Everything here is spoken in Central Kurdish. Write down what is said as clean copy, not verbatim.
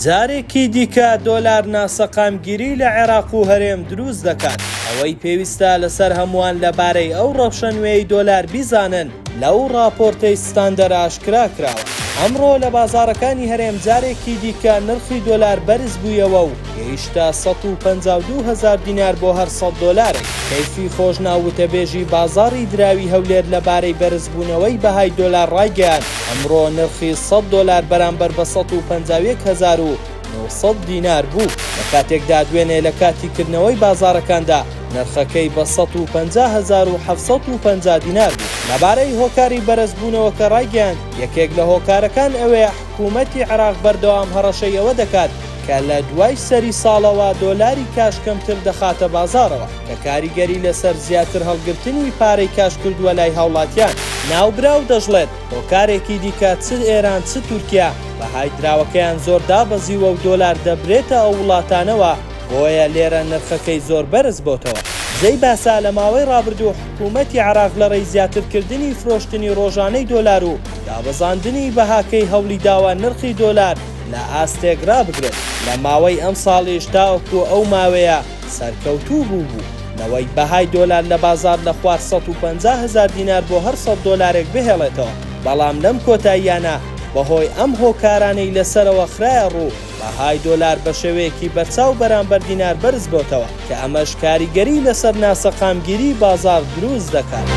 جارێکی دیکە دۆلار ناسەقامگیری لە عێراق و هەرێم دروست دەکات. ئەوەی پێویستە لەسەر هەمووان لەبارەی ئەو ڕەوشەنوێی دۆلار بیزانن لەو راپۆرتەی ستاندەر ئاشکرا کراوە. ئەمڕۆ لە بازاڕەکانی هەرێم جارێکی دیکە نرخی دۆلار بەرز بوویەوە و گەیشتە 152,000 دینار بۆ هەر 100 دۆلارێک. کەیفی خۆشناوتەبێژی بازاڕی دراوی هەولێر لەبارەی بەرزبوونەوەی بەهای دۆلار ڕایگەیاند. ئەمڕۆ نرخی 100 دۆلار بەرامبەر بە 151,900 دینار بوو. لە کاتێکدا دوێنێ لە کاتیکردنەوەی بازاڕەکاندا نرخەکەی بە 150,750 دینار بوو. لەبارەی هۆکاری بەرزبوونەوە کە ڕایگەیاند، یەکێک لە هۆکارەکان ئەوەیە حکوومەتی عێراق بەردەوام هەڕەشەی ئەوە دەکات کە لە دوای سەری ساڵەوە دۆلاری کاش کەمتر دەخاتە بازاڕەوە کە کاریگەری لەسەر زیاتر هەڵگرتنی پارەی کاش کردووە لای هاوڵاتیان. ناوبراو دەژڵێت هۆکارێکی دیکە چ ئێران چ تورکیا بەهای دراوەکەیان زۆر دابەزیوە و دۆلار دەبرێتە ئەو وڵاتانەوە، بۆیە لێرە نرخەکەی زۆر بەرز بۆتەوە. جێی باسا لە ماوەی ڕابردوو حکوومەتی عێراق لە ڕێی زیاترکردنی فرۆشتنی ڕۆژانەی دۆلار و دابەزاندنی بەهاکەی هەوڵی داوە نرخی دۆلار لە ئاستێک ڕابگرێت. لە ماوەی ئەم ساڵیش تاوەکو ئەو ماوەیە سەرکەوتوو بوو. نەوەی بەهای دۆلار لە بازار لە خوار 150,000 دینار بۆ هەر 100 دۆلارێک بهێڵێتەوە. بەڵام لەم کۆتاییانە بەهۆی ئەم هۆکارانەی لەسەرەوە خرایە ڕوو بەهای دۆلار بە شێوەیەکی بەرچاو بەرامبەر دینار بەرز بۆتەوە کە ئەمەش کاریگەری لەسەر ناسەقامگیری بازار دروست دەکات.